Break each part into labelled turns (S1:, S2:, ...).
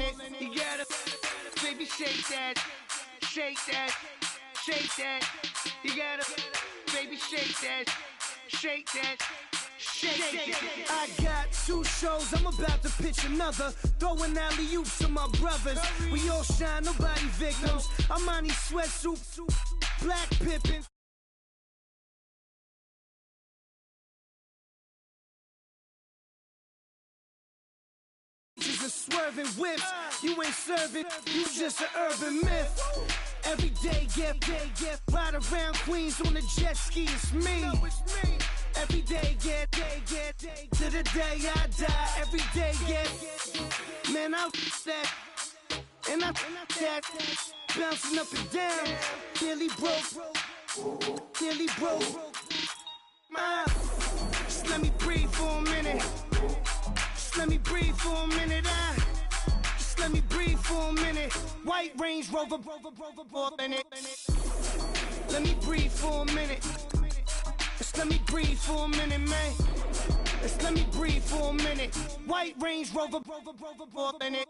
S1: it. You gotta, baby, shake that, shake that, shake that. You gotta, baby, shake that, shake that. I got 2 shows, I'm about to pitch another. Throwing alley-oops to my brothers. We all shine, nobody victims. I'm on these sweatsuits, black pippin'. A swerving whips, you ain't serving, you just an urban myth. Every day get, ride around Queens on a jet ski, it's me. Every day get, to the day I die. Every day get, man, I that, and I that, bouncing up and down, nearly broke. Just let me breathe for a minute. Just let me breathe for a minute. Just let me breathe for a minute. White Range Rover, in it. Let me breathe for a minute. Just let me breathe for a minute, man. Just let me breathe for a minute. White Range Rover, in it.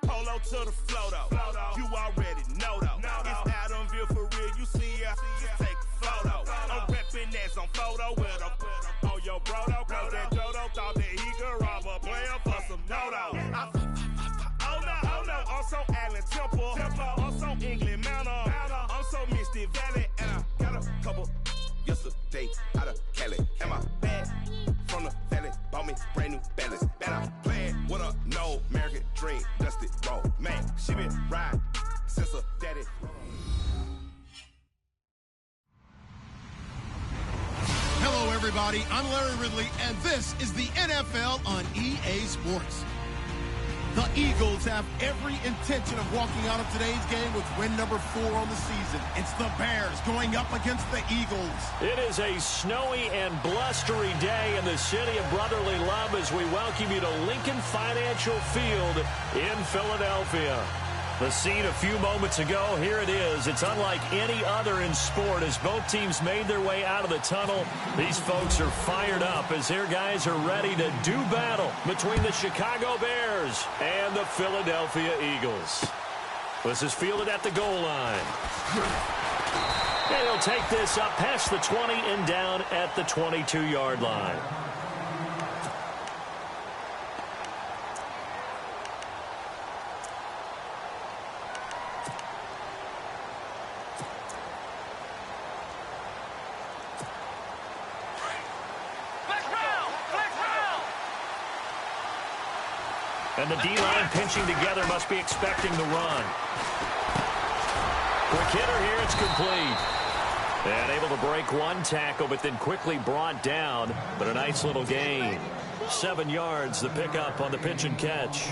S2: Polo to the flow though, you already know though. It's Adamville for real, you see ya, just take a photo. I'm reppin' that's on photo with a on your bro though, cause that Jodo thought that he could rob a player for some dodo. Oh no, also Allen Temple, also England Mountain, also Misty Valley, and I got a couple yesterday out of Cali. And my bag from the valley bought me brand new balance. And I'm playing with a no American dream, dusty roll. Man, she been riding since her daddy.
S3: Hello, everybody. I'm Larry Ridley, and this is the NFL on EA Sports. The Eagles have every intention of walking out of today's game with win number 4 on the season. It's the Bears going up against the Eagles.
S4: It is a snowy and blustery day in the city of brotherly love as we welcome you to Lincoln Financial Field in Philadelphia. The scene a few moments ago, here it is. It's unlike any other in sport as both teams made their way out of the tunnel. These folks are fired up as their guys are ready to do battle between the Chicago Bears and the Philadelphia Eagles. This is fielded at the goal line. And he'll take this up past the 20 and down at the 22-yard line. And the D-line pinching together must be expecting the run. Quick hitter here, it's complete. And able to break one tackle, but then quickly brought down. But a nice little gain. 7 yards, the pickup on the pitch and catch.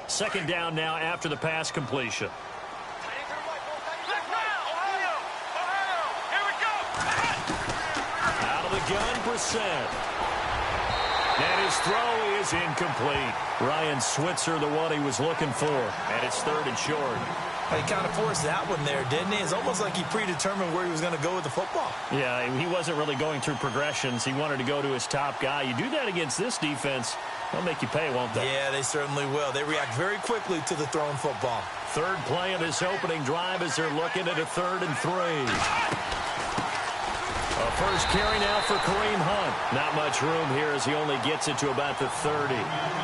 S4: Second down now after the pass completion. Out of the gun, Brissett. And his throw is incomplete. Ryan Switzer, the one he was looking for. And it's 3rd and short.
S5: He kind of forced that one there, didn't he? It's almost like he predetermined where he was going to go with the football.
S4: Yeah, he wasn't really going through progressions. He wanted to go to his top guy. You do that against this defense, they'll make you pay, won't they?
S5: Yeah, they certainly will. They react very quickly to the thrown football.
S4: Third play of this opening drive as they're looking at a 3rd and 3. A first carry now for Kareem Hunt. Not much room here as he only gets it to about the 30.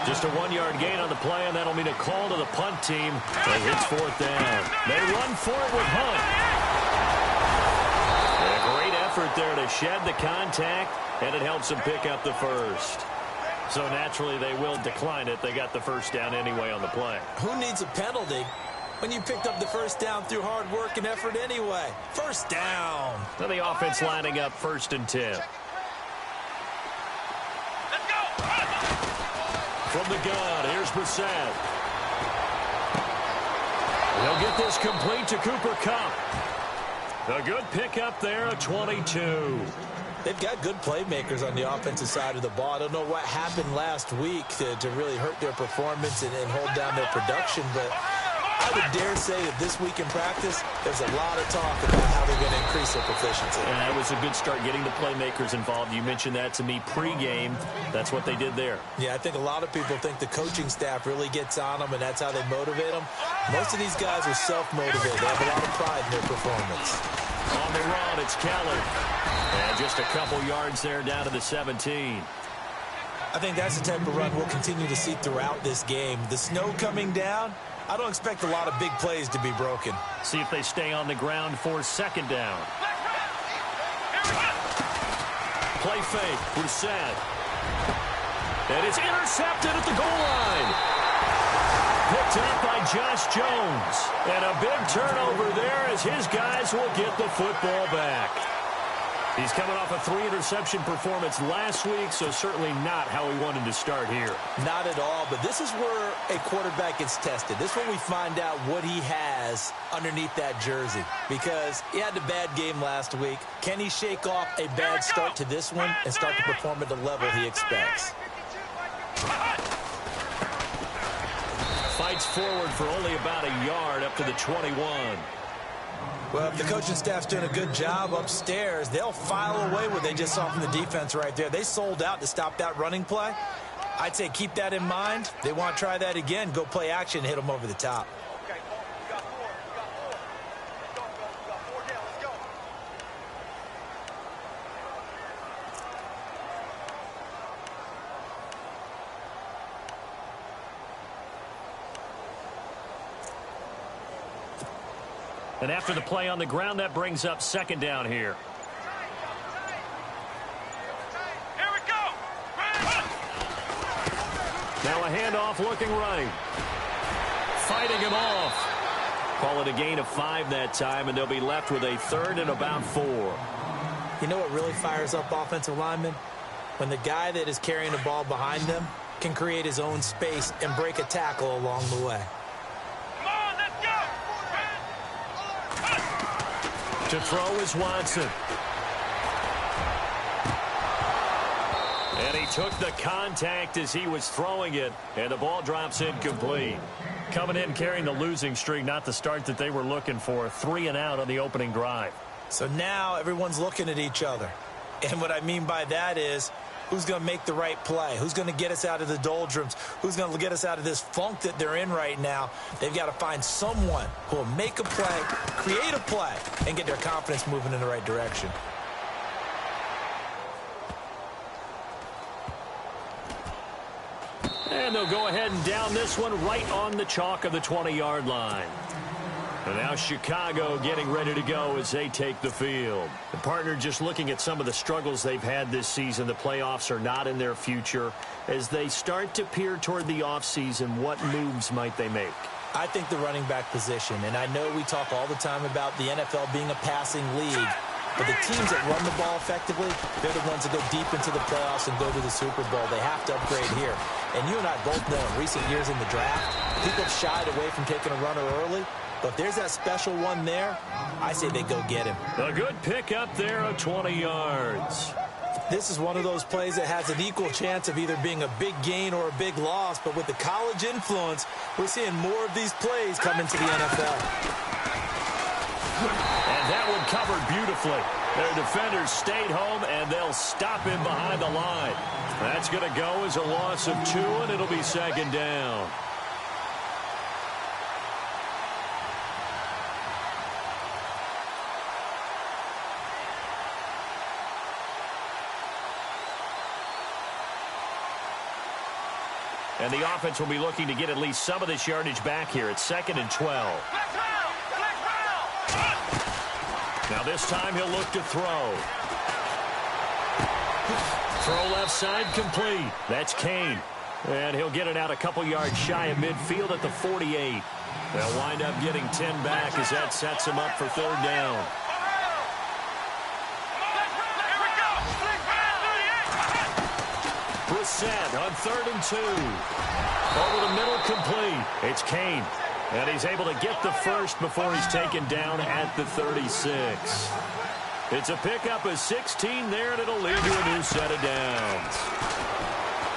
S4: Just a 1-yard gain on the play, and that'll mean a call to the punt team as it's 4th down. They run for it with Hunt. A great effort there to shed the contact, and it helps them pick up the first. So naturally they will decline it. They got the first down anyway on the play.
S5: Who needs a penalty when you picked up the first down through hard work and effort anyway? First down.
S4: So the offense lining up 1st and 10. From the gun, here's Brissett. They'll get this complete to Cooper Kupp. A good pickup there, a 22.
S5: They've got good playmakers on the offensive side of the ball. I don't know what happened last week to really hurt their performance and hold down their production, but I would dare say that this week in practice, there's a lot of talk about how they're going to increase their proficiency.
S4: And that was a good start getting the playmakers involved. You mentioned that to me pregame. That's what they did there.
S5: Yeah, I think a lot of people think the coaching staff really gets on them, and that's how they motivate them. Most of these guys are self-motivated. They have a lot of pride in their performance.
S4: On the run, it's Kelly. And just a couple yards there down to the 17.
S5: I think that's the type of run we'll continue to see throughout this game. The snow coming down, I don't expect a lot of big plays to be broken.
S4: See if they stay on the ground for 2nd down. Play fake, Brissett. And it's intercepted at the goal line. Picked up by Josh Jones. And a big turnover there as his guys will get the football back. He's coming off a 3-interception performance last week, so certainly not how he wanted to start here.
S5: Not at all, but this is where a quarterback gets tested. This is when we find out what he has underneath that jersey, because he had a bad game last week. Can he shake off a bad start to this one and start to perform at the level he expects?
S4: Fights forward for only about a yard up to the 21.
S5: Well, if the coaching staff's doing a good job upstairs, they'll file away what they just saw from the defense right there. They sold out to stop that running play. I'd say keep that in mind. They want to try that again. Go play action and hit them over the top.
S4: And after the play on the ground, that brings up 2nd down here.
S2: Here we go.
S4: Now a handoff looking right. Fighting him off. Call it a gain of 5 that time, and they'll be left with a 3rd and about 4.
S5: You know what really fires up offensive linemen? When the guy that is carrying the ball behind them can create his own space and break a tackle along the way.
S4: To throw is Watson. And he took the contact as he was throwing it, and the ball drops incomplete. Coming in carrying the losing streak, not the start that they were looking for. 3 and out on the opening drive.
S5: So now everyone's looking at each other. And what I mean by that is, who's going to make the right play? Who's going to get us out of the doldrums? Who's going to get us out of this funk that they're in right now? They've got to find someone who will make a play, create a play, and get their confidence moving in the right direction.
S4: And they'll go ahead and down this one right on the chalk of the 20-yard line. And now Chicago getting ready to go as they take the field. The partner just looking at some of the struggles they've had this season. The playoffs are not in their future. As they start to peer toward the offseason, what moves might they make?
S5: I think the running back position, and I know we talk all the time about the NFL being a passing league, but the teams that run the ball effectively, they're the ones that go deep into the playoffs and go to the Super Bowl. They have to upgrade here. And you and I both know in recent years in the draft, people have shied away from taking a runner early. But if there's that special one there, I say they go get him.
S4: A good pickup there of 20 yards.
S5: This is one of those plays that has an equal chance of either being a big gain or a big loss. But with the college influence, we're seeing more of these plays come into the NFL.
S4: And that one covered beautifully. Their defenders stayed home, and they'll stop him behind the line. That's going to go as a loss of 2, and it'll be 2nd down. And the offense will be looking to get at least some of this yardage back here. It's 2nd and 12. Now this time he'll look to throw. Throw left side complete. That's Kane. And he'll get it out a couple yards shy of midfield at the 48. They'll wind up getting 10 back as that sets him up for third down. Brissett on 3rd and 2. Over the middle complete. It's Kane. And he's able to get the first before he's taken down at the 36. It's a pickup of 16 there, and it'll lead to a new set of downs.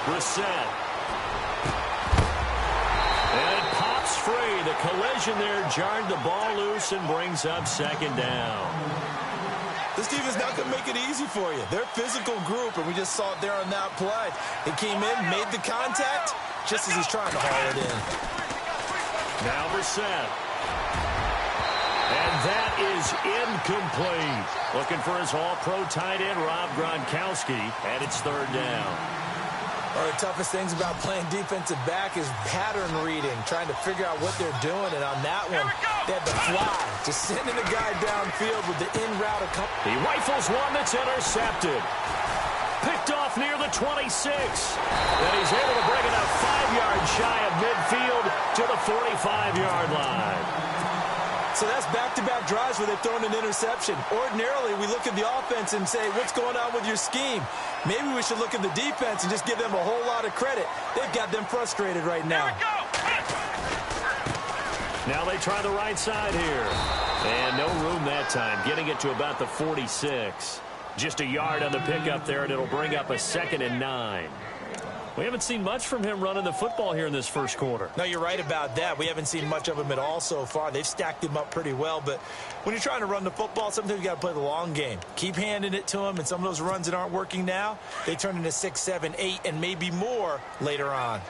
S4: Brissett. And it pops free. The collision there jarred the ball loose and brings up 2nd down.
S5: This defense not going to make it easy for you. They're a physical group, and we just saw it there on that play. He came in, made the contact, just as he's trying to haul it in.
S4: Now Brissett. And that is incomplete. Looking for his all-pro tight end, Rob Gronkowski, and it's 3rd down.
S5: One of the toughest things about playing defensive back is pattern reading, trying to figure out what they're doing. And on that one, they had the fly, just sending the guy downfield with the in-route accompaniment.
S4: He rifles one that's intercepted. Picked off near the 26. Then he's able to bring it up 5 yards shy of midfield to the 45-yard line.
S5: So that's back-to-back drives where they've thrown an interception. Ordinarily, we look at the offense and say, what's going on with your scheme? Maybe we should look at the defense and just give them a whole lot of credit. They've got them frustrated right now.
S4: Now they try the right side here. And no room that time, getting it to about the 46. Just a yard on the pickup there, and it'll bring up a 2nd and 9. We haven't seen much from him running the football here in this first quarter.
S5: No, you're right about that. We haven't seen much of him at all so far. They've stacked him up pretty well, but when you're trying to run the football, sometimes you got to play the long game. Keep handing it to him, and some of those runs that aren't working now, they turn into 6, 7, 8, and maybe more later on.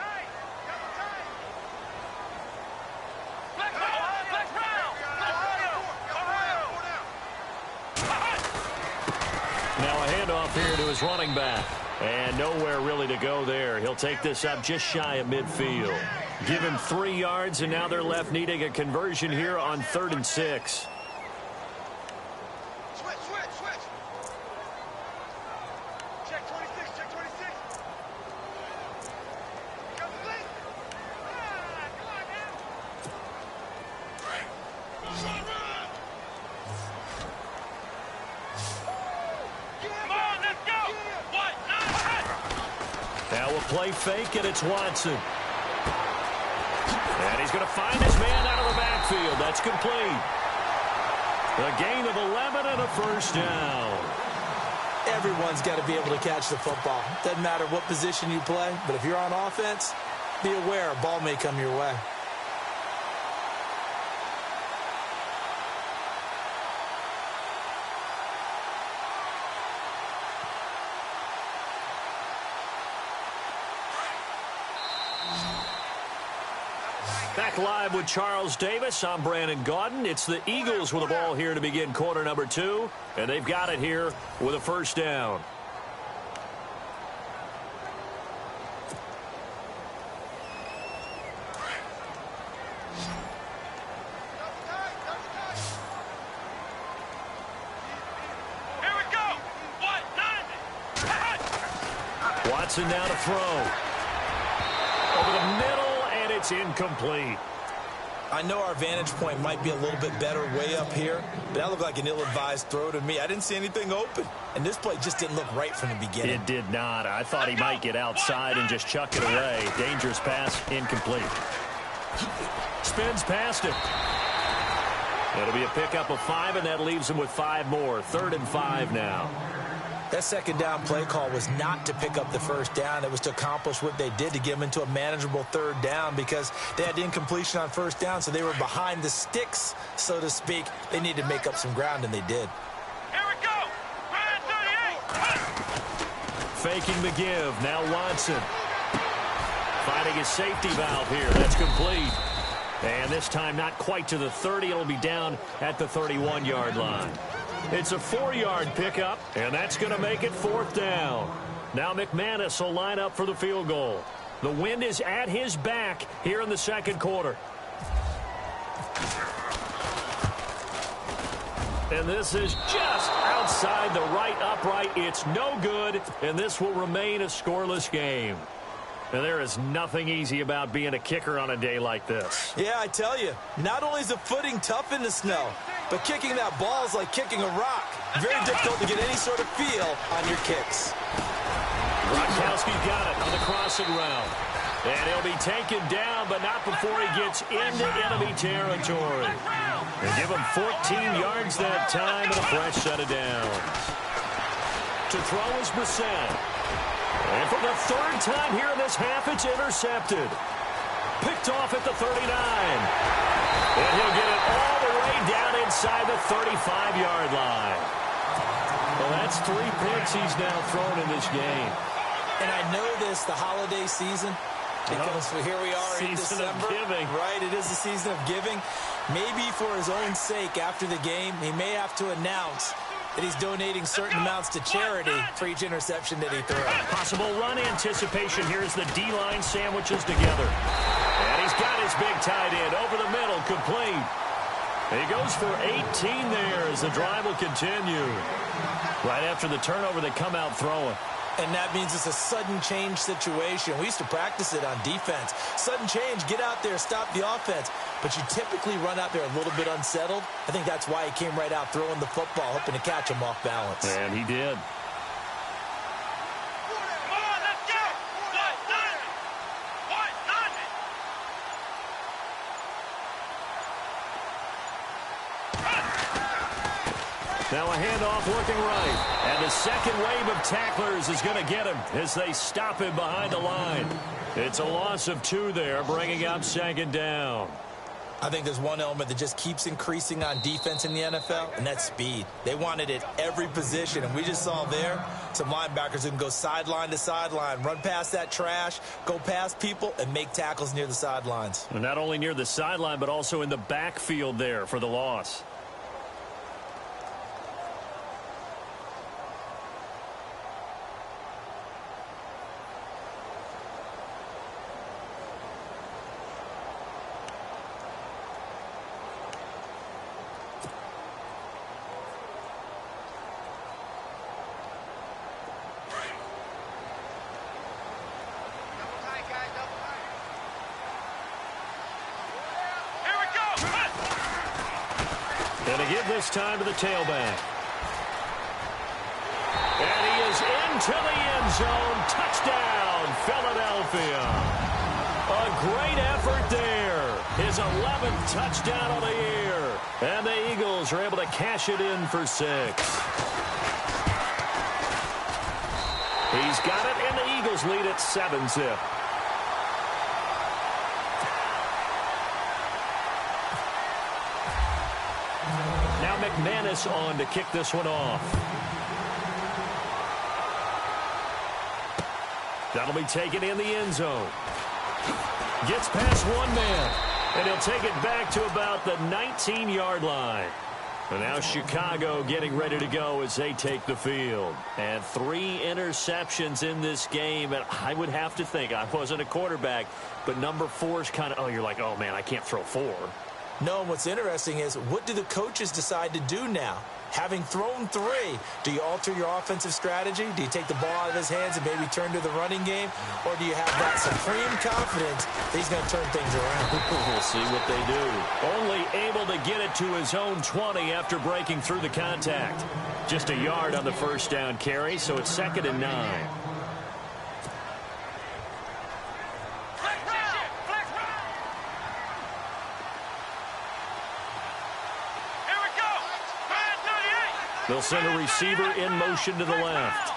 S4: Now a handoff here to his running back. And nowhere really to go there. He'll take this up just shy of midfield. Give him 3 yards, and now they're left needing a conversion here on 3rd and 6.
S6: Switch. Check 26, check 26. Come on, man.
S4: Now a play fake, and it's Watson. And he's going to find his man out of the backfield. That's complete. A gain of 11 and a first down.
S5: Everyone's got to be able to catch the football. Doesn't matter what position you play, but if you're on offense, be aware a ball may come your way.
S4: Back live with Charles Davis. I'm Brandon Gaudin. It's the Eagles with the ball here to begin quarter number 2. And they've got it here with a first down.
S6: Here we go.
S4: Watson now to throw. Over the middle. It's incomplete.
S5: I know our vantage point might be a little bit better way up here, but that looked like an ill-advised throw to me. I didn't see anything open, and this play just didn't look right from the beginning.
S4: It did not. I thought he might get outside and just chuck it away. Dangerous pass, incomplete. Spins past it. It'll be a pickup of 5, and that leaves him with 5 more. 3rd and 5 now.
S5: That second down play call was not to pick up the first down. It was to accomplish what they did, to get them into a manageable 3rd down, because they had incompletion on first down, so they were behind the sticks, so to speak. They needed to make up some ground, and they did.
S6: Here we go. Ryan 38.
S4: Faking the give. Now Watson. Finding his safety valve here. That's complete. And this time not quite to the 30. It'll be down at the 31-yard line. It's a 4-yard pickup, and that's going to make it 4th down. Now McManus will line up for the field goal. The wind is at his back here in the second quarter. And this is just outside outside the right upright. It's no good, and this will remain a scoreless game. And there is nothing easy about being a kicker on a day like this.
S5: Yeah, I tell you, not only is the footing tough in the snow, but kicking that ball is like kicking a rock. Very difficult to get any sort of feel on your kicks.
S4: Gronkowski got it on the crossing route. And he'll be taken down, but not before he gets into enemy territory. They give him 14 yards that time and a fresh set of downs. To throw is Brissett. And for the third time here in this half, it's intercepted. Picked off at the 39. And he'll get it all the way down inside the 35-yard line. Well, that's 3 picks he's now thrown in this game.
S5: And I know this, the holiday season, because here we are in December.
S4: Season of giving.
S5: Right, it is the season of giving. Maybe for his own sake after the game, he may have to announce that he's donating certain amounts to charity for each interception that he throws.
S4: Possible run anticipation here as the D-line sandwiches together. And he's got his big tight end over the middle, complete. He goes for 18 there as the drive will continue. Right after the turnover, they come out throwing.
S5: And that means it's a sudden change situation. We used to practice it on defense. Sudden change, get out there, stop the offense. But you typically run out there a little bit unsettled. I think that's why he came right out throwing the football, hoping to catch him off balance.
S4: And he did.
S6: Come on, let's go! What? None! What? None!
S4: Now a handoff looking right. And the second wave of tacklers is going to get him as they stop him behind the line. It's a loss of 2 there, bringing up second down.
S5: I think there's one element that just keeps increasing on defense in the NFL, and that's speed. They want it at every position, and we just saw there some linebackers who can go sideline to sideline, run past that trash, go past people, and make tackles near the sidelines.
S4: And not only near the sideline, but also in the backfield there for the loss. And to give this time to the tailback. And he is into the end zone. Touchdown, Philadelphia. A great effort there. His 11th touchdown of the year. And the Eagles are able to cash it in for 6. He's got it, and the Eagles lead at 7-zip. McManus on to kick this one off. That'll be taken in the end zone. Gets past one man, and he'll take it back to about the 19-yard line. And now Chicago getting ready to go as they take the field. And 3 interceptions in this game, and I would have to think, I wasn't a quarterback, but number 4 is kind of, you're like, oh, man, I can't throw 4.
S5: No, and what's interesting is, what do the coaches decide to do now? Having thrown 3, do you alter your offensive strategy? Do you take the ball out of his hands and maybe turn to the running game? Or do you have that supreme confidence that he's going to turn things around?
S4: We'll see what they do. Only able to get it to his own 20 after breaking through the contact. Just a yard on the first down carry, so it's 2nd and 9. They'll send a receiver in motion to the left.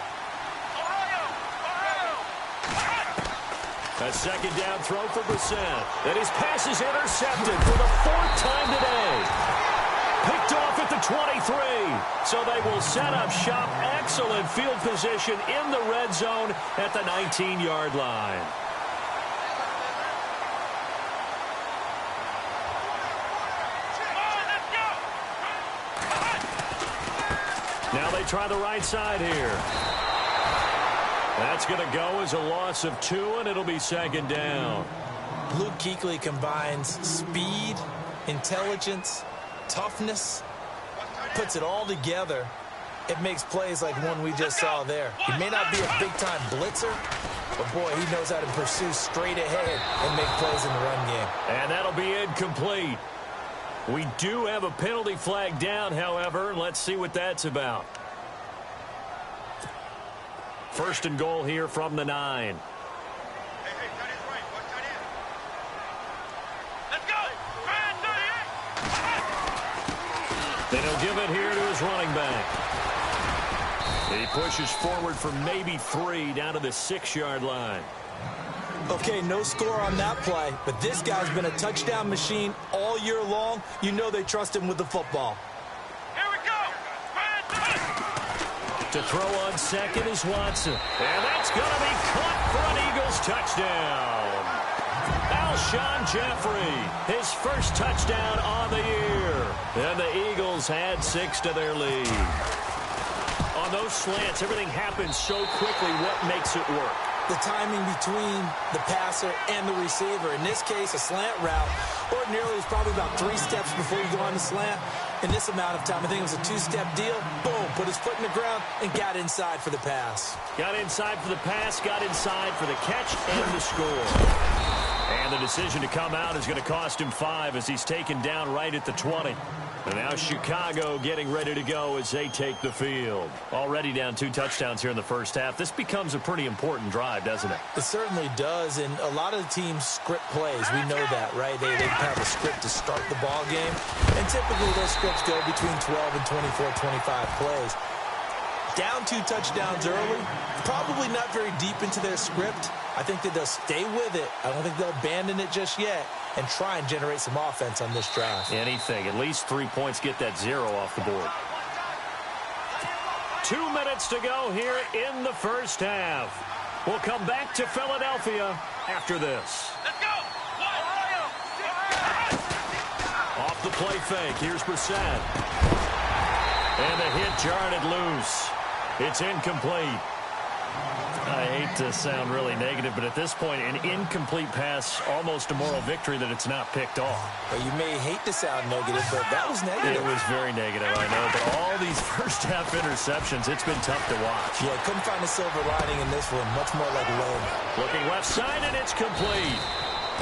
S4: A second down throw for Brissett. And his pass is intercepted for the 4th time today. Picked off at the 23. So they will set up shop. Excellent field position in the red zone at the 19-yard line. Now they try the right side here. That's going to go as a loss of 2, and it'll be 2nd down.
S5: Luke Kuechly combines speed, intelligence, toughness, puts it all together It makes plays like one we just saw there. He may not be a big-time blitzer, but, boy, he knows how to pursue straight ahead and make plays in the run game.
S4: And that'll be incomplete. We do have a penalty flag down, however. Let's see what that's about. First and goal here from the 9. Then he'll give it here to his running back. He pushes forward for maybe 3 down to the 6-yard line.
S5: Okay, no score on that play, but this guy's been a touchdown machine all year long. You know they trust him with the football.
S6: Here we go.
S4: To throw on second is Watson. And that's going to be caught for an Eagles touchdown. Alshon Jeffrey, his first touchdown on the year. And the Eagles had 6 to their lead. On those slants, everything happens so quickly. What makes it work?
S5: The timing between the passer and the receiver. In this case, a slant route. Ordinarily, it's probably about 3 steps before you go on the slant. In this amount of time, I think it was a 2-step deal. Boom, put his foot in the ground and got inside for the pass.
S4: Got inside for the pass, got inside for the catch and the score. And the decision to come out is going to cost him 5 as he's taken down right at the 20. And now Chicago getting ready to go as they take the field. Already down 2 touchdowns here in the first half. This becomes a pretty important drive, doesn't it?
S5: It certainly does, and a lot of the teams script plays. We know that, right? They have a script to start the ball game, and typically those scripts go between 12 and 24, 25 plays. Down 2 touchdowns early, probably not very deep into their script. I think that they'll stay with it. I don't think they'll abandon it just yet and try and generate some offense on this drive.
S4: Anything. At least 3 points, get that 0 off the board. 2 minutes to go here in the first half. We'll come back to Philadelphia after this.
S6: Let's go.
S4: Off the play fake. Here's Brissett. And the hit jarred it loose. It's incomplete. I hate to sound really negative, but at this point, an incomplete pass, almost a moral victory that it's not picked off.
S5: Well, you may hate to sound negative, but that was negative.
S4: It was very negative, I know. But all these first-half interceptions, it's been tough to watch.
S5: Yeah, couldn't find a silver lining in this one. Much more like lead.
S4: Looking left side, and it's complete.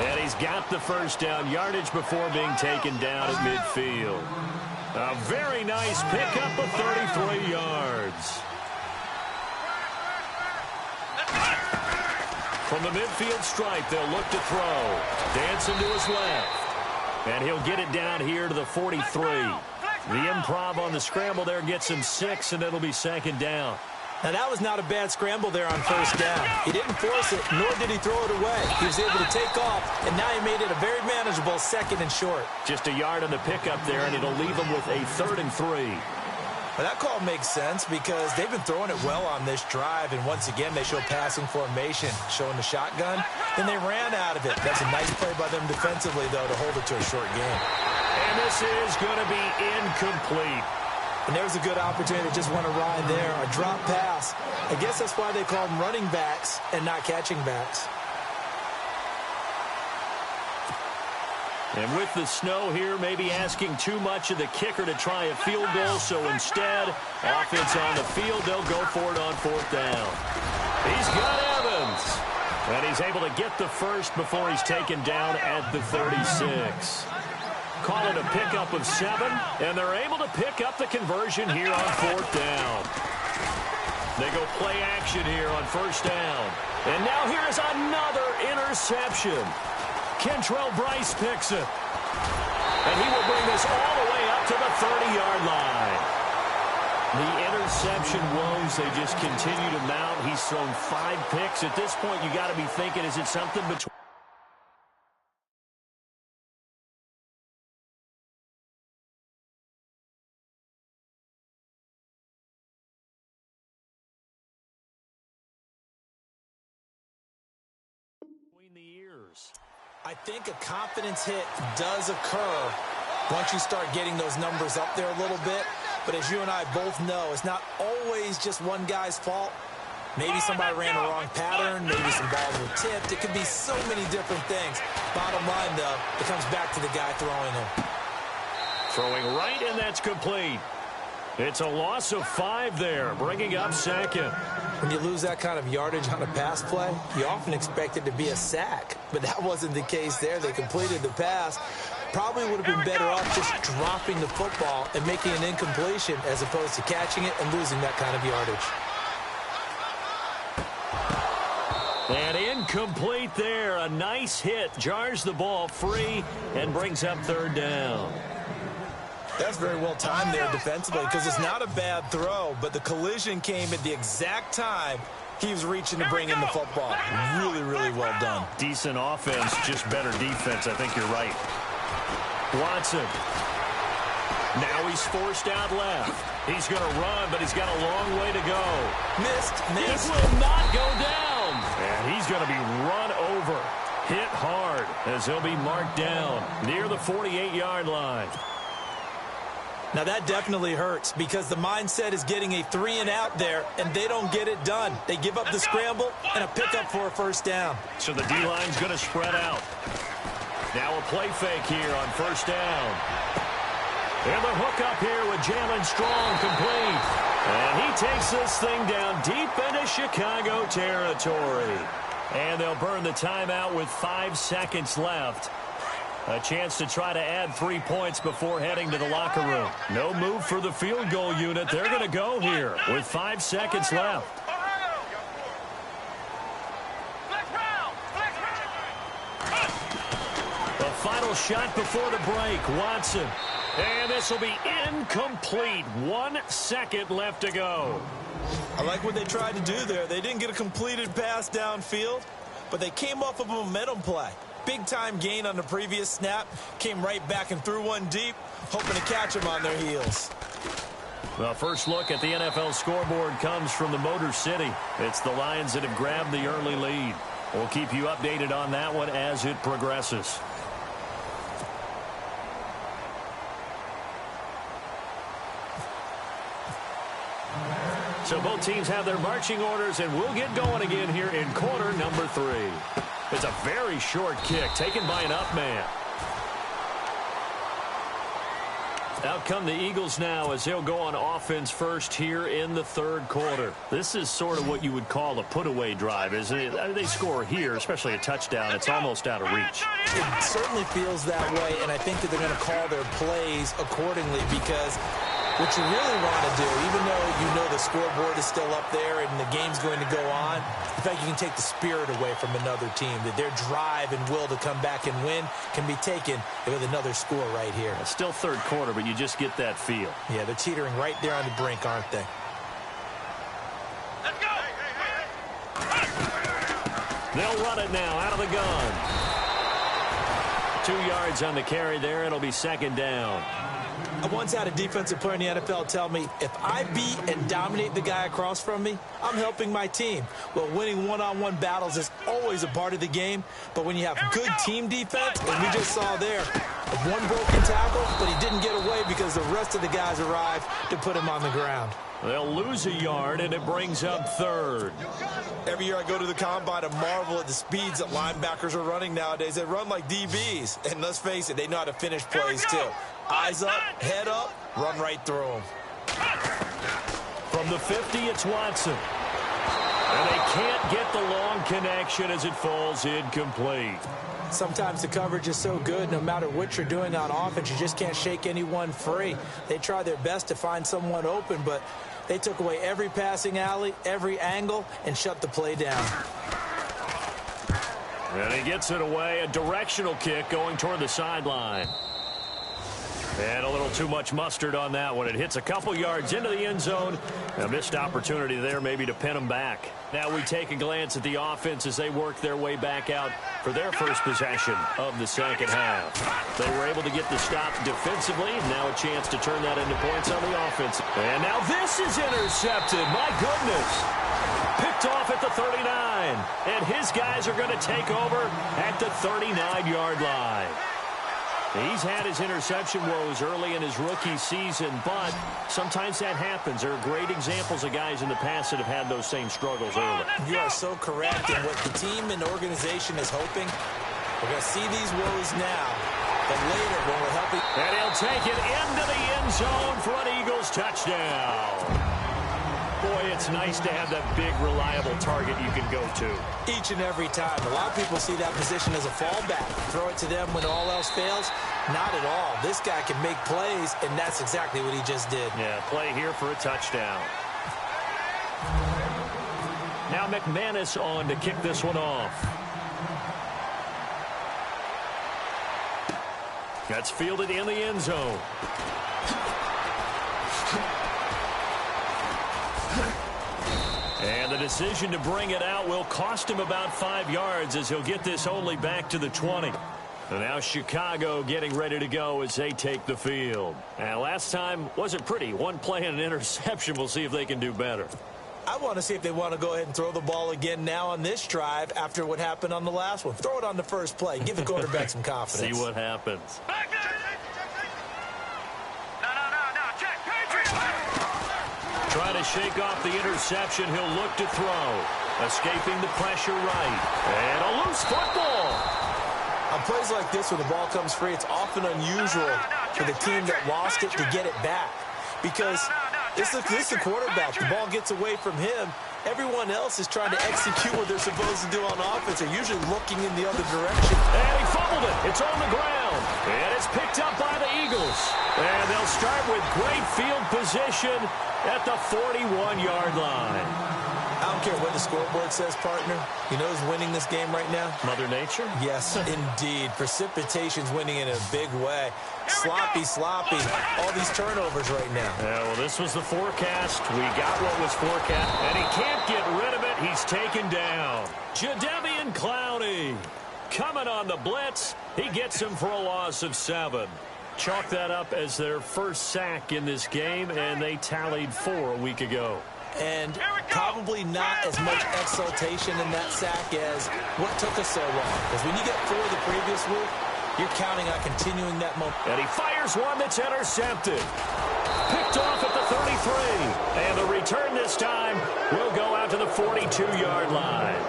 S4: And he's got the first down, yardage before being taken down at midfield. A very nice pickup of 33 yards. From the midfield stripe, they'll look to throw. Dancing to his left. And he'll get it down here to the 43. The improv on the scramble there gets him 6, and it'll be second down.
S5: Now, that was not a bad scramble there on first down. He didn't force it, nor did he throw it away. He was able to take off, and now he made it a very manageable 2nd and short.
S4: Just a yard on the pickup there, and it'll leave him with a 3rd and 3.
S5: Well, that call makes sense because they've been throwing it well on this drive, and once again, they show passing formation, showing the shotgun. Then they ran out of it. That's a nice play by them defensively, though, to hold it to a short game.
S4: And this is going to be incomplete.
S5: And there's a good opportunity to just want to ride there, a drop pass. I guess that's why they call them running backs and not catching backs.
S4: And with the snow here, maybe asking too much of the kicker to try a field goal. So instead, offense on the field, they'll go for it on 4th down. He's got Evans. And he's able to get the first before he's taken down at the 36. Call it a pickup of 7, and they're able to pick up the conversion here on 4th down. They go play action here on 1st down. And now here is another interception. Kentrell Bryce picks it. And he will bring this all the way up to the 30-yard line. The interception woes, they just continue to mount. He's thrown 5 picks. At this point, you got to be thinking, is it something between the years?
S5: I think a confidence hit does occur once you start getting those numbers up there a little bit. But as you and I both know, it's not always just one guy's fault. Maybe somebody ran the wrong pattern. Maybe some balls were tipped. It could be so many different things. Bottom line, though, it comes back to the guy throwing them.
S4: Throwing right, and that's complete. It's a loss of 5 there, bringing up second.
S5: When you lose that kind of yardage on a pass play, you often expect it to be a sack. But that wasn't the case there. They completed the pass. Probably would have been better off just dropping the football and making an incompletion as opposed to catching it and losing that kind of yardage.
S4: And incomplete there. A nice hit. Jars the ball free and brings up 3rd down.
S5: That's very well timed there defensively because it's not a bad throw, but the collision came at the exact time he was reaching to bring in the football. Really, really well done.
S4: Decent offense, just better defense. I think you're right. Watson. Now he's forced out left. He's going to run, but he's got a long way to go.
S5: Missed.
S4: This will not go down. And he's going to be run over. Hit hard as he'll be marked down near the 48-yard line.
S5: Now that definitely hurts because the mindset is getting a 3-and-out there, and they don't get it done. They give up the scramble and a pickup for a 1st down.
S4: So the D-line's going to spread out. Now a play fake here on 1st down. And the hook up here with Jalen Strong complete. And he takes this thing down deep into Chicago territory. And they'll burn the timeout with 5 seconds left. A chance to try to add 3 points before heading to the locker room. No move for the field goal unit. They're going to go here with 5 seconds left. The final shot before the break. Watson. And this will be incomplete. 1 second left to go.
S5: I like what they tried to do there. They didn't get a completed pass downfield, but they came off of a momentum play. Big-time gain on the previous snap. Came right back and threw one deep, hoping to catch them on their heels.
S4: Well, first look at the NFL scoreboard comes from the Motor City. It's the Lions that have grabbed the early lead. We'll keep you updated on that one as it progresses. So both teams have their marching orders, and we'll get going again here in quarter number 3. It's a very short kick taken by an up man. Out come the Eagles now as they'll go on offense first here in the 3rd quarter. This is sort of what you would call a put-away drive, isn't it? They score here, especially a touchdown. It's almost out of reach.
S5: It certainly feels that way, and I think that they're going to call their plays accordingly because what you really want to do, even though you know the scoreboard is still up there and the game's going to go on, in fact, you can take the spirit away from another team, that their drive and will to come back and win can be taken with another score right here.
S4: It's still 3rd quarter, but you just get that feel.
S5: Yeah, they're teetering right there on the brink, aren't they?
S6: Let's go!
S4: They'll run it now out of the gun. 2 yards on the carry there. It'll be 2nd down.
S5: I once had a defensive player in the NFL tell me, if I beat and dominate the guy across from me, I'm helping my team. Well, winning one-on-one battles is always a part of the game, but when you have good team defense, and we just saw there, one broken tackle, but he didn't get away because the rest of the guys arrived to put him on the ground.
S4: They'll lose a yard, and it brings up 3rd.
S5: Every year I go to the combine and marvel at the speeds that linebackers are running nowadays. They run like DBs, and let's face it, they know how to finish plays too. Eyes up, head up, run right through them.
S4: From the 50, it's Watson. And they can't get the long connection as it falls incomplete.
S5: Sometimes the coverage is so good, no matter what you're doing on offense, you just can't shake anyone free. They try their best to find someone open, but they took away every passing alley, every angle, and shut the play down.
S4: And he gets it away, a directional kick going toward the sideline. And a little too much mustard on that one. It hits a couple yards into the end zone. A missed opportunity there maybe to pin them back. Now we take a glance at the offense as they work their way back out for their first possession of the 2nd half. They were able to get the stop defensively. Now a chance to turn that into points on the offense. And now this is intercepted. My goodness. Picked off at the 39. And his guys are going to take over at the 39-yard line. He's had his interception woes early in his rookie season, but sometimes that happens. There are great examples of guys in the past that have had those same struggles early.
S5: You are so correct, and what the team and organization is hoping, we're going to see these woes now. But later, when we're helping...
S4: And he'll take it into the end zone for an Eagles touchdown. Boy, it's nice to have that big, reliable target you can go to.
S5: Each and every time. A lot of people see that position as a fallback. Throw it to them when all else fails. Not at all. This guy can make plays, and that's exactly what he just did.
S4: Yeah, play here for a touchdown. Now McManus on to kick this one off. That's fielded in the end zone. And the decision to bring it out will cost him about 5 yards as he'll get this only back to the 20. And now Chicago getting ready to go as they take the field. And last time wasn't pretty. One play and an interception. We'll see if they can do better.
S5: I want to see if they want to go ahead and throw the ball again now on this drive after what happened on the last one. Throw it on the first play. Give the quarterback some confidence.
S4: See what happens. Trying to shake off the interception. He'll look to throw. Escaping the pressure right. And a loose football.
S5: On plays like this, when the ball comes free, it's often unusual for the team that lost it to get it back. Because this is the quarterback. The ball gets away from him. Everyone else is trying to execute what they're supposed to do on offense. They're usually looking in the other direction.
S4: And he fumbled it. It's on the ground. And it's picked up by the Eagles. And they'll start with great field position at the 41-yard line.
S5: I don't care what the scoreboard says, partner. You know who's winning this game right now?
S4: Mother Nature?
S5: Yes, indeed. Precipitation's winning in a big way. Sloppy. All these turnovers right now.
S4: Yeah, well, this was the forecast. We got what was forecast. And he can't get rid of it. He's taken down. Jadeveon Clowney coming on the blitz. He gets him for a loss of 7. Chalk that up as their first sack in this game, and they tallied 4 a week ago.
S5: And probably not as much exultation in that sack as what took us so long. Because when you get 4 the previous week, you're counting on continuing that momentum.
S4: And he fires one that's intercepted. Picked off at the 33. And the return this time will go out to the 42-yard line.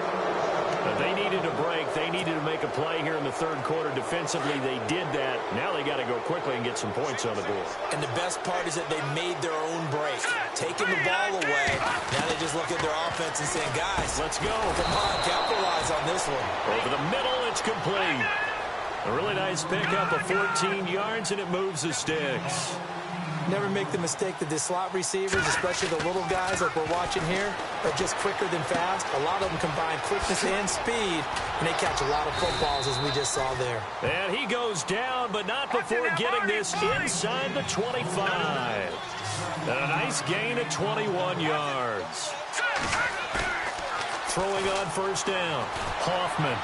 S4: But they needed a break. They needed to make a play here in the third quarter. Defensively, they did that. Now they got to go quickly and get some points on the board.
S5: And the best part is that they made their own break. Taking the ball away. Now they just look at their offense and saying, guys,
S4: let's go.
S5: Come on, capitalize on this one.
S4: Over the middle, it's complete. A really nice pickup of 14 yards, and it moves the sticks.
S5: Never make the mistake that the slot receivers, especially the little guys like we're watching here, are just quicker than fast. A lot of them combine quickness and speed, and they catch a lot of footballs, as we just saw there.
S4: And he goes down, but not before getting this inside the 25. And a nice gain at 21 yards. Throwing on first down. Hoffman.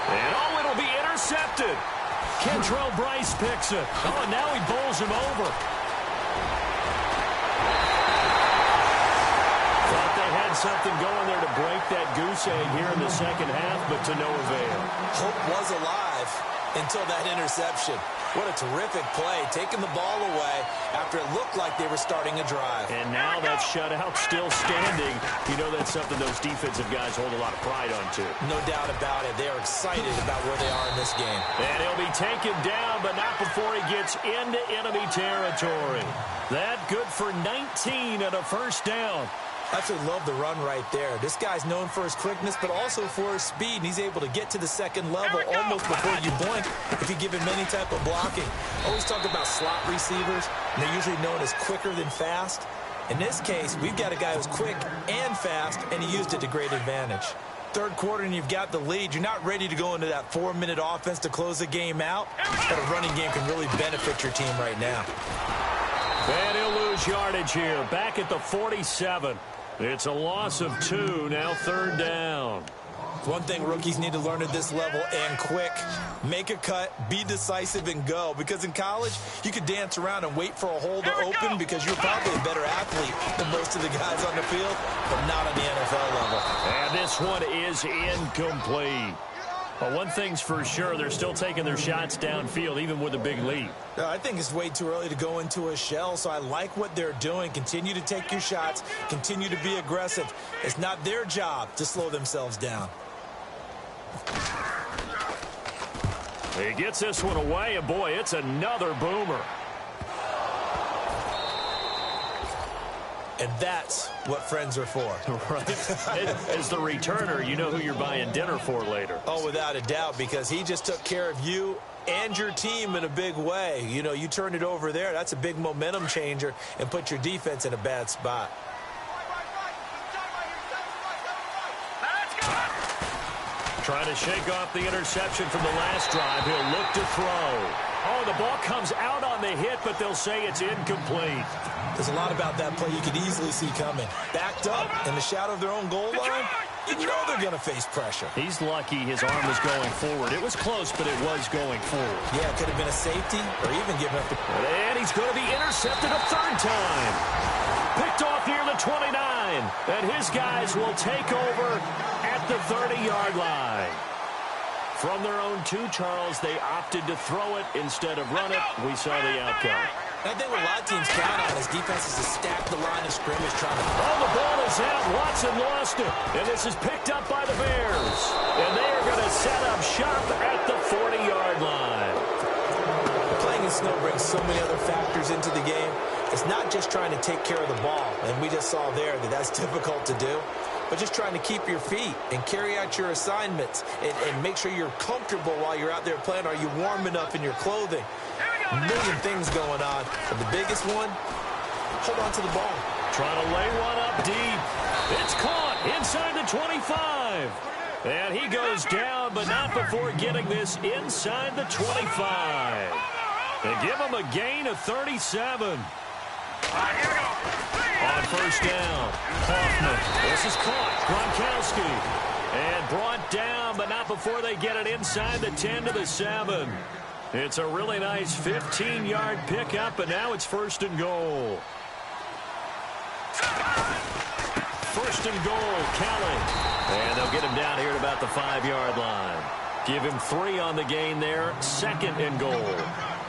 S4: And it'll be intercepted. Kentrell Bryce picks it. Oh, and now he bowls him over. Thought they had something going there to break that goose egg here in the second half, but to no avail.
S5: Hope was alive until that interception. What a terrific play, taking the ball away after it looked like they were starting a drive.
S4: And now that shutout still standing. You know that's something those defensive guys hold a lot of pride on, too.
S5: No doubt about it. They are excited about where they are in this game.
S4: And he'll be taken down, but not before he gets into enemy territory. That good for 19 and a first down.
S5: I absolutely love the run right there. This guy's known for his quickness, but also for his speed. And he's able to get to the second level almost before you blink if you give him any type of blocking. Always talk about slot receivers, and they're usually known as quicker than fast. In this case, we've got a guy who's quick and fast, and he used it to great advantage. Third quarter, and you've got the lead. You're not ready to go into that 4-minute offense to close the game out, but a running game can really benefit your team right now.
S4: And he'll lose yardage here. Back at the 47. It's a loss of 2, now third down.
S5: One thing rookies need to learn at this level, and quick. Make a cut, be decisive, and go. Because in college, you could dance around and wait for a hole to open because you're probably a better athlete than most of the guys on the field, but not on the NFL level.
S4: And this one is incomplete. But one thing's for sure, they're still taking their shots downfield, even with a big lead.
S5: I think it's way too early to go into a shell, so I like what they're doing. Continue to take your shots. Continue to be aggressive. It's not their job to slow themselves down.
S4: He gets this one away, and boy, it's another boomer.
S5: And that's what friends are for.
S4: Right. As the returner, you know who you're buying dinner for later.
S5: Oh, without a doubt, because he just took care of you and your team in a big way. You know, you turn it over there, that's a big momentum changer and put your defense in a bad spot.
S4: Trying to shake off the interception from the last drive. He'll look to throw. Oh, the ball comes out on the hit, but they'll say it's incomplete.
S5: There's a lot about that play you could easily see coming. Backed up in the shadow of their own goal line, you know they're going to face pressure.
S4: He's lucky his arm was going forward. It was close, but it was going forward.
S5: Yeah, it could have been a safety or even given up the...
S4: And he's going to be intercepted a third time. Picked off near the 29. And his guys will take over at the 30-yard line. From their own 2, Charles, they opted to throw it instead of run it. We saw the outcome.
S5: I think what a lot of teams count on is defenses to stack the line of scrimmage trying to...
S4: Oh, the ball is out. Watson lost it. And this is picked up by the Bears. And they are going to set up shop at the 40-yard line.
S5: Playing in snow brings so many other factors into the game. It's not just trying to take care of the ball, and we just saw there that that's difficult to do, but just trying to keep your feet and carry out your assignments and make sure you're comfortable while you're out there playing. Are you warm enough in your clothing? A million things going on, but the biggest one, hold on to the ball.
S4: Trying to lay one up deep. It's caught inside the 25. And he goes down, but not before getting this inside the 25. They give him a gain of 37. On first down, Hoffman. This is caught. Gronkowski. And brought down, but not before they get it inside the 10 to the 7. It's a really nice 15-yard pickup, and now it's first and goal. First and goal, Kelly. And they'll get him down here at about the 5-yard line. Give him 3 on the gain there. Second and goal.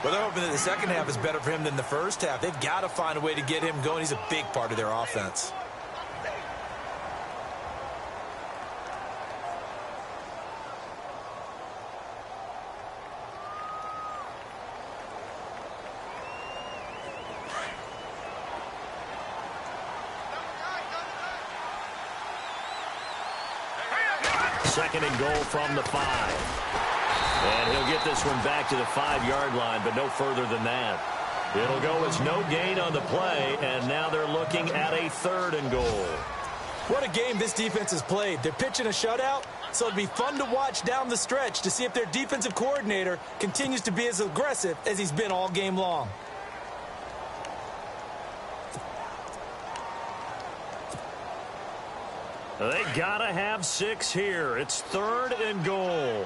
S5: Well, they're hoping that the second half is better for him than the first half. They've got to find a way to get him going. He's a big part of their offense.
S4: Second and goal from the 5. And he'll get this one back to the 5-yard line, but no further than that. It'll go as no gain on the play, and now they're looking at a third and goal.
S5: What a game this defense has played. They're pitching a shutout, so it'll be fun to watch down the stretch to see if their defensive coordinator continues to be as aggressive as he's been all game long.
S4: They gotta have 6 here. It's third and goal.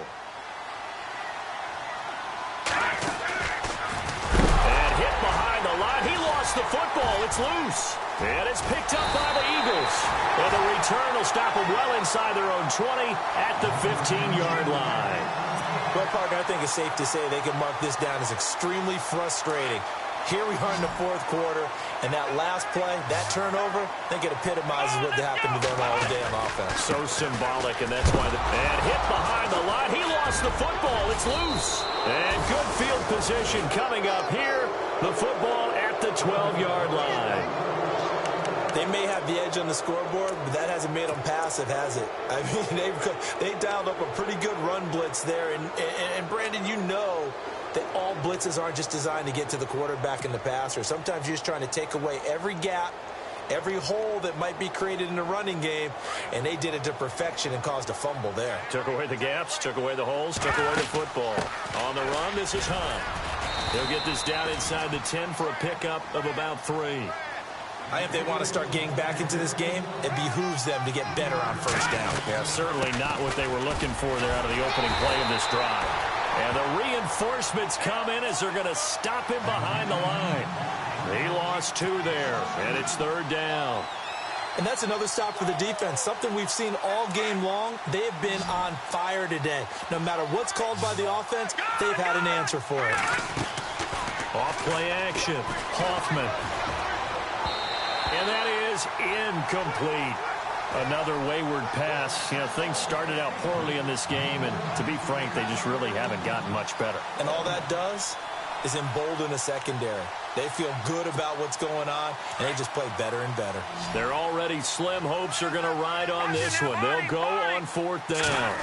S4: And hit behind the line. He lost the football. It's loose. And it's picked up by the Eagles. And the return will stop them well inside their own 20 at the 15-yard line.
S5: Well, partner, I think it's safe to say they can mark this down as extremely frustrating. Here we are in the fourth quarter, and that last play, that turnover, I think it epitomizes what happened to them all day on offense.
S4: So symbolic, and that's why and hit behind the line. He lost the football. It's loose. And good field position coming up here. The football at the 12-yard line.
S5: They may have the edge on the scoreboard, but that hasn't made them passive, has it? I mean, they dialed up a pretty good run blitz there. And Brandon, you know that all blitzes aren't just designed to get to the quarterback and the passer. Sometimes you're just trying to take away every gap, every hole that might be created in the running game, and they did it to perfection and caused a fumble there.
S4: Took away the gaps, took away the holes, took away the football. On the run, this is Hunt. He'll get this down inside the 10 for a pickup of about 3.
S5: I think if they want to start getting back into this game, it behooves them to get better on first down.
S4: Yeah, certainly not what they were looking for there out of the opening play of this drive. And the reinforcements come in as they're going to stop him behind the line. He lost 2 there, and it's third down.
S5: And that's another stop for the defense, something we've seen all game long. They have been on fire today. No matter what's called by the offense, they've had an answer for it.
S4: Off play action, Hoffman. And that is incomplete. Another wayward pass. You know, things started out poorly in this game, and to be frank, they just really haven't gotten much better.
S5: And all that does is embolden the secondary. They feel good about what's going on, and they just play better and better.
S4: Their already slim hopes are going to ride on this one. They'll go on 4th down.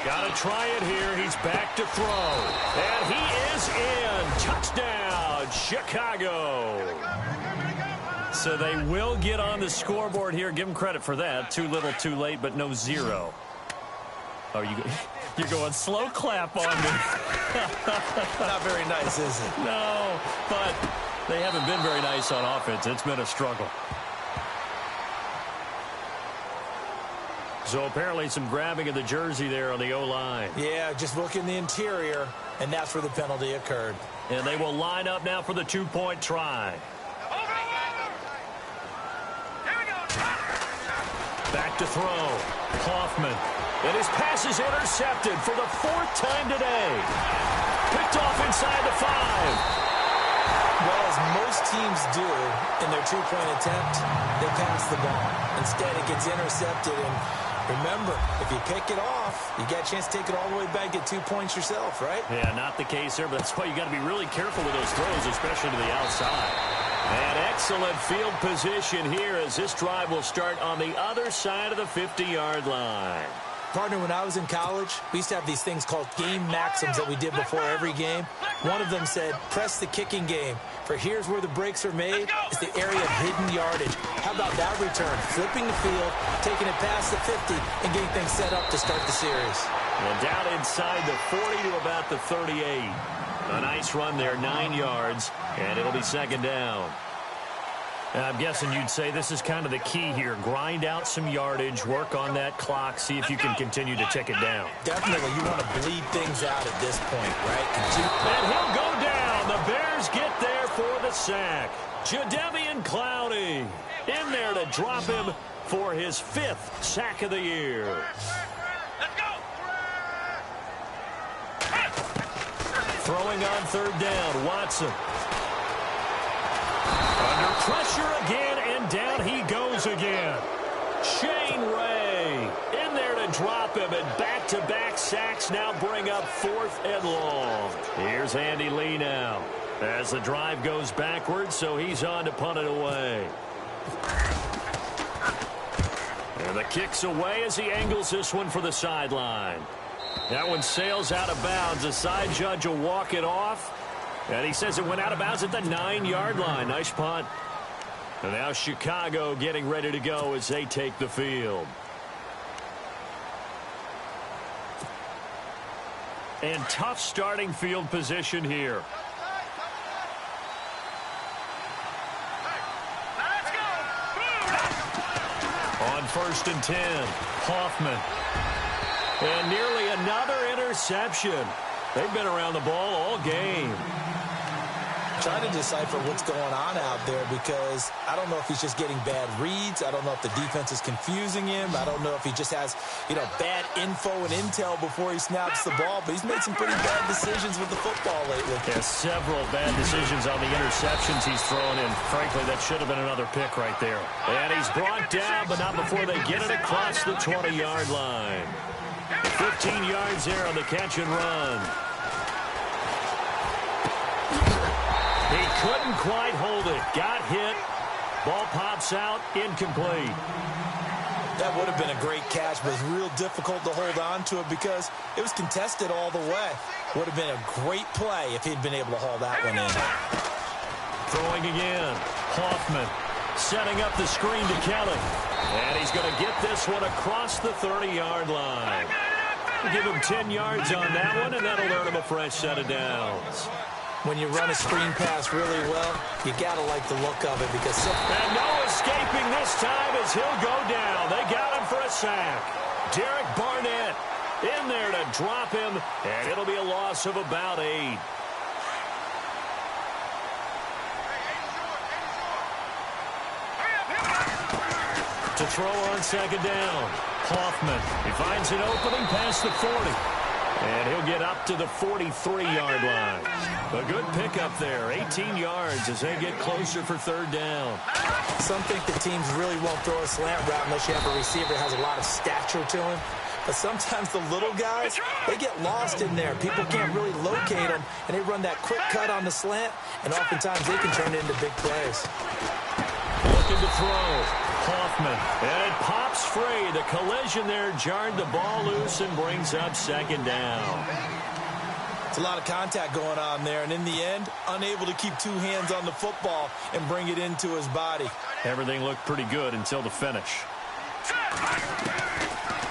S4: Got to try it here. He's back to throw. And he is in. Touchdown, Chicago. So they will get on the scoreboard here. Give them credit for that. Too little, too late, but no 0. Oh, you're going slow clap on me.
S5: Not very nice, is it?
S4: No, but they haven't been very nice on offense. It's been a struggle. So apparently some grabbing of the jersey there on the O-line.
S5: Yeah, just look in the interior, and that's where the penalty occurred.
S4: And they will line up now for the 2-point try. Back to throw. Hoffman. And his pass is intercepted for the 4th time today. Picked off inside the 5.
S5: Well, as most teams do in their 2-point attempt, they pass the ball. Instead, it gets intercepted. And remember, if you pick it off, you get a chance to take it all the way back, get 2 points yourself, right?
S4: Yeah, not the case there, but that's why you got to be really careful with those throws, especially to the outside. An excellent field position here as this drive will start on the other side of the 50-yard line.
S5: Partner, when I was in college, we used to have these things called game maxims that we did before every game. One of them said, press the kicking game. For here's where the breaks are made. It's the area of hidden yardage. How about that return? Flipping the field, taking it past the 50, and getting things set up to start the series.
S4: And down inside the 40 to about the 38. A nice run there, 9 yards, and it'll be 2nd down. And I'm guessing you'd say this is kind of the key here. Grind out some yardage, work on that clock, see if you can continue to tick it down.
S5: Definitely, you want to bleed things out at this point, right?
S4: And he'll go down. The Bears get there for the sack. Jadeveon Clowney in there to drop him for his 5th sack of the year. Throwing on 3rd down, Watson. Under pressure again, and down he goes again. Shane Ray in there to drop him, and back-to-back sacks now bring up 4th and long. Here's Andy Lee now as the drive goes backwards, so he's on to punt it away. And the kick's away as he angles this one for the sideline. That one sails out of bounds. The side judge will walk it off. And he says it went out of bounds at the 9-yard line. Nice punt. And now Chicago getting ready to go as they take the field. And tough starting field position here. On 1st and 10, Hoffman. And nearly another interception. They've been around the ball all game.
S5: Trying to decipher what's going on out there because I don't know if he's just getting bad reads. I don't know if the defense is confusing him. I don't know if he just has, bad info and intel before he snaps the ball. But he's made some pretty bad decisions with the football lately.
S4: Yeah, several bad decisions on the interceptions he's thrown in. Frankly, that should have been another pick right there. And he's brought down, but not before they get it across the 20-yard line. 15 yards there on the catch and run. He couldn't quite hold it. Got hit. Ball pops out. Incomplete.
S5: That would have been a great catch, but it's real difficult to hold on to it because it was contested all the way. Would have been a great play if he'd been able to haul that one in.
S4: Throwing again. Hoffman setting up the screen to Kelly. And he's going to get this one across the 30-yard line. We'll give him 10 yards on that one, and that'll earn him a fresh set of downs.
S5: When you run a screen pass really well, you got to like the look of it because...
S4: And no escaping this time as he'll go down. They got him for a sack. Derek Barnett in there to drop him, and it'll be a loss of about 8. To throw on 2nd down. Hoffman. He finds an opening past the 40. And he'll get up to the 43-yard line. A good pickup there, 18 yards as they get closer for third down.
S5: Some think the teams really won't throw a slant route unless you have a receiver that has a lot of stature to him. But sometimes the little guys, they get lost in there. People can't really locate them, and they run that quick cut on the slant, and oftentimes they can turn it into big plays.
S4: Looking to throw. Hoffman. And it pops free. The collision there jarred the ball loose and brings up second down.
S5: It's a lot of contact going on there, and in the end, unable to keep two hands on the football and bring it into his body.
S4: Everything looked pretty good until the finish.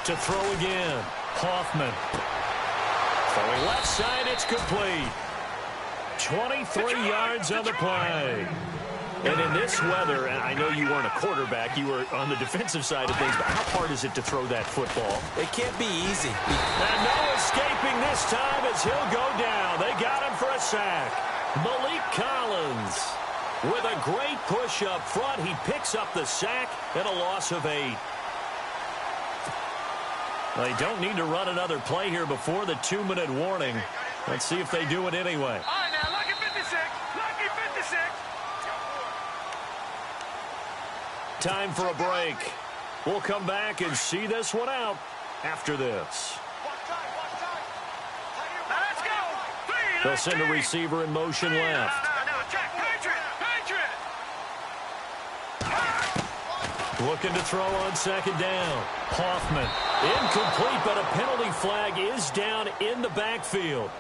S4: To throw again. Hoffman. Throwing left side, it's complete. 23 yards on the play. And in this weather, and I know you weren't a quarterback, you were on the defensive side of things, but how hard is it to throw that football?
S5: It can't be easy.
S4: And no escaping this time as he'll go down. They got him for a sack. Malik Collins with a great push up front. He picks up the sack and a loss of 8. They don't need to run another play here before the 2-minute warning. Let's see if they do it anyway.
S6: All right, now, lucky 56. Lucky 56.
S4: Time for a break. We'll come back and see this one out after this.
S6: Now, let's go.
S4: They'll send a receiver in motion left.
S6: Now, check. Patriot.
S4: Looking to throw on second down. Hoffman. Incomplete, but a penalty flag is down in the backfield.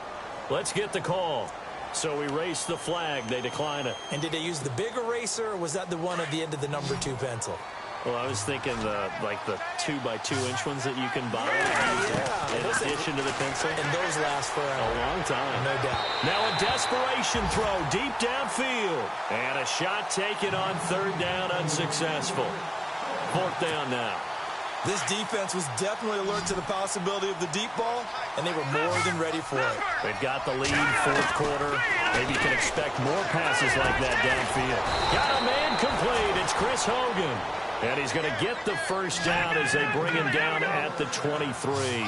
S4: Let's get the call. So erase the flag. They decline it.
S5: And did they use the big eraser, or was that the one at the end of the number 2 pencil?
S4: Well, I was thinking the 2x2-inch ones that you can buy in addition to the pencil.
S5: And those last for
S4: a long time.
S5: No doubt.
S4: Now a desperation throw deep downfield. And a shot taken on third down, unsuccessful. Fourth down now.
S5: This defense was definitely alert to the possibility of the deep ball, and they were more than ready for it.
S4: They've got the lead, fourth quarter. Maybe you can expect more passes like that downfield. Got a man complete. It's Chris Hogan. And he's going to get the first down as they bring him down at the 23.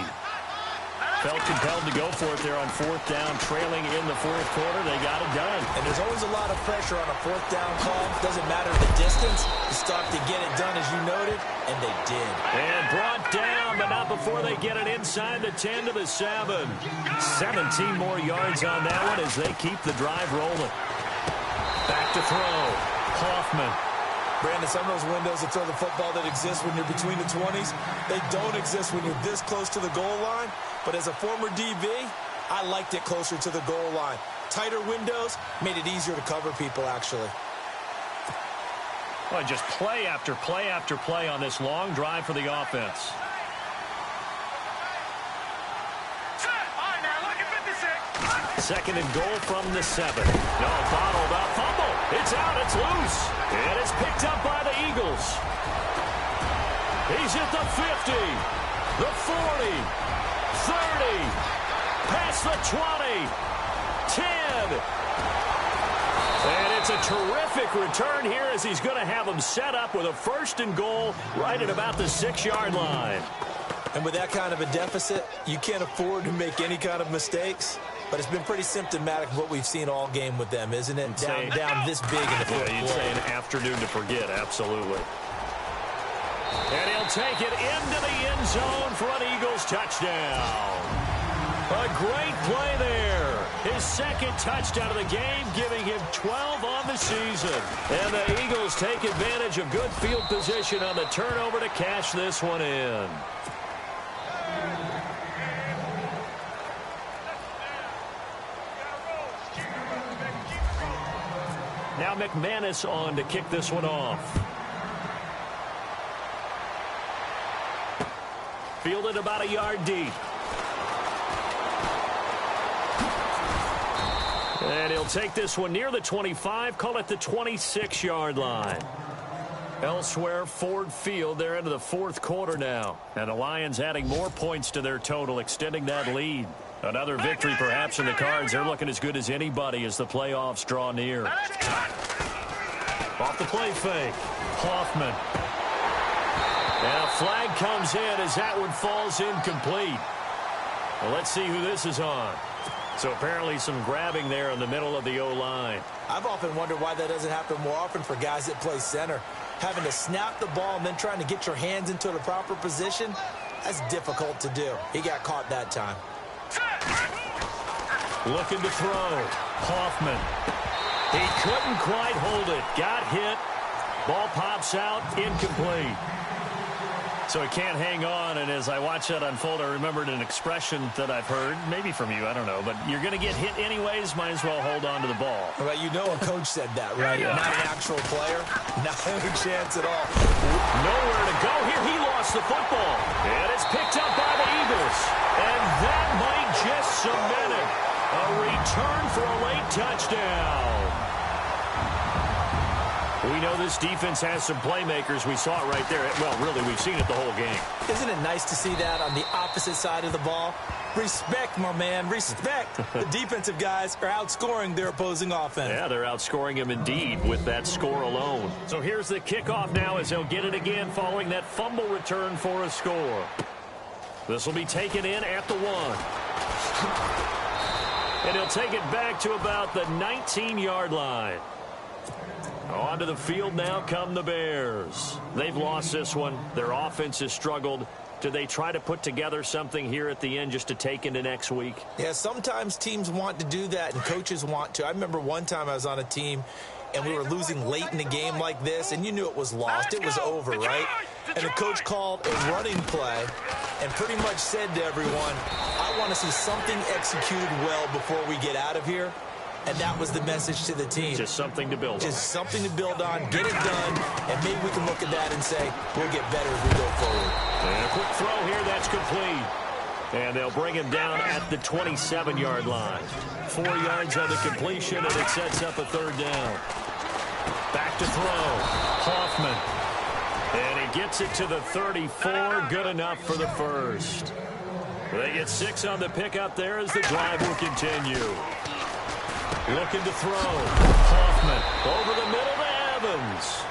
S4: Felt compelled to go for it there on fourth down, trailing in the fourth quarter. They got it done.
S5: And there's always a lot of pressure on a fourth down call. Doesn't matter the distance. You stop to get it done, as you noted, and they did.
S4: And brought down, but not before they get it inside the 10 to the 7. 17 more yards on that one as they keep the drive rolling. Back to throw. Hoffman.
S5: Brandon, some of those windows to throw the football that exist when you're between the 20s, they don't exist when you're this close to the goal line. But as a former DB, I liked it closer to the goal line. Tighter windows made it easier to cover people, actually.
S4: Well, just play after play after play on this long drive for the offense. Second and goal from the 7. No, bottled up, fumble. It's out, it's loose. And it's picked up by the Eagles. He's at the 50, the 40, 30, past the 20, 10. And it's a terrific return here as he's going to have them set up with a first and goal right at about the 6-yard line.
S5: And with that kind of a deficit, you can't afford to make any kind of mistakes. But it's been pretty symptomatic of what we've seen all game with them, isn't it? Down this big in the fourth quarter.
S4: You'd say an afternoon to forget, absolutely. And he'll take it into the end zone for an Eagles touchdown. A great play there. His second touchdown of the game, giving him 12 on the season. And the Eagles take advantage of good field position on the turnover to cash this one in. Now McManus on to kick this one off. Fielded about a yard deep. And he'll take this one near the 25, call it the 26-yard line. Elsewhere, Ford Field, they're into the fourth quarter now. And the Lions adding more points to their total, extending that lead. Another victory perhaps in the cards. They're looking as good as anybody as the playoffs draw near. Off the play fake. Hoffman. And a flag comes in as that one falls incomplete. Well, let's see who this is on. So apparently some grabbing there in the middle of the O-line.
S5: I've often wondered why that doesn't happen more often for guys that play center. Having to snap the ball and then trying to get your hands into the proper position, that's difficult to do. He got caught that time.
S4: Looking to throw. Hoffman. He couldn't quite hold it. Got hit. Ball pops out. Incomplete. So he can't hang on, and as I watch that unfold, I remembered an expression that I've heard, maybe from you, I don't know, but you're going to get hit anyways, might as well hold on to the ball.
S5: Well, you know a coach said that, right?
S4: Yeah.
S5: Not an actual player. Not any chance at all.
S4: Nowhere to go here. He lost the football. And it's picked up by the Eagles. And that might just cement it. A return for a late touchdown. We know this defense has some playmakers. We saw it right there. Well, really, we've seen it the whole game.
S5: Isn't it nice to see that on the opposite side of the ball? Respect, my man, respect. The defensive guys are outscoring their opposing offense.
S4: Yeah, they're outscoring him indeed with that score alone. So here's the kickoff now as they'll get it again following that fumble return for a score. This will be taken in at the 1. And he'll take it back to about the 19-yard line. Onto the field now come the Bears. They've lost this one. Their offense has struggled. Do they try to put together something here at the end just to take into next week?
S5: Yeah, sometimes teams want to do that and coaches want to. I remember one time I was on a team and we were losing late in the game like this, and you knew it was lost. It was over, right? And the coach called a running play and pretty much said to everyone, I want to see something executed well before we get out of here. And that was the message to the team.
S4: Just something to build on.
S5: Just something to build on, get it done, and maybe we can look at that and say, we'll get better as we go forward.
S4: And a quick throw here, that's complete. And they'll bring him down at the 27-yard line. 4 yards on the completion, and it sets up a third down. Back to throw. Hoffman. And he gets it to the 34. Good enough for the first. They get 6 on the pickup there as the drive will continue. Looking to throw. Hoffman over the middle to Evans.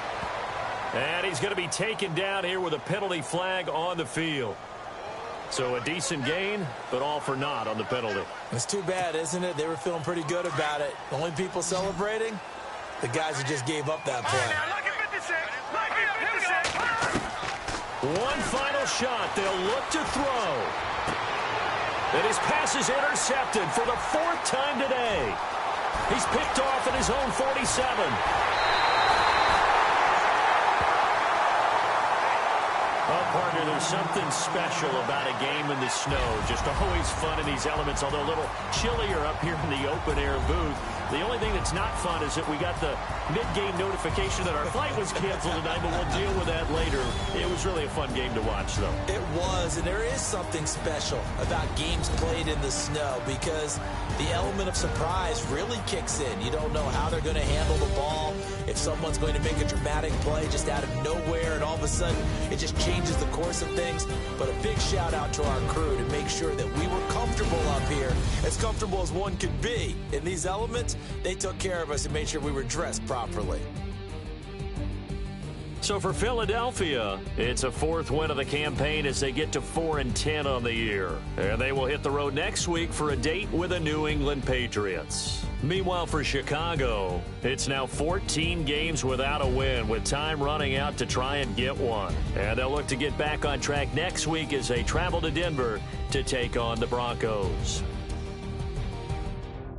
S4: And he's going to be taken down here with a penalty flag on the field. So a decent gain, but all for naught on the penalty.
S5: It's too bad, isn't it? They were feeling pretty good about it. The only people celebrating, the guys who just gave up that play.
S4: One final shot. They'll look to throw. And his pass is intercepted for the 4th time today. He's picked off at his own 47. Well, partner, there's something special about a game in the snow. Just always fun in these elements, although a little chillier up here in the open-air booth. The only thing that's not fun is that we got the mid-game notification that our flight was canceled tonight, but we'll deal with that later. It was really a fun game to watch, though.
S5: It was, and there is something special about games played in the snow because the element of surprise really kicks in. You don't know how they're going to handle the ball, if someone's going to make a dramatic play just out of nowhere, and all of a sudden it just changes the course of things. But a big shout out to our crew to make sure that we were comfortable up here, as comfortable as one could be. In these elements, they took care of us and made sure we were dressed properly.
S4: So for Philadelphia, it's a 4th win of the campaign as they get to 4-10 on the year. And they will hit the road next week for a date with the New England Patriots. Meanwhile, for Chicago, it's now 14 games without a win, with time running out to try and get one. And they'll look to get back on track next week as they travel to Denver to take on the Broncos.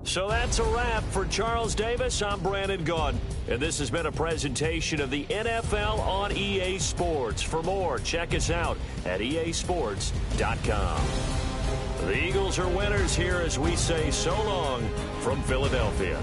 S4: So that's a wrap. For Charles Davis, I'm Brandon Gaudin, and this has been a presentation of the NFL on EA Sports. For more, check us out at easports.com. The Eagles are winners here as we say so long from Philadelphia.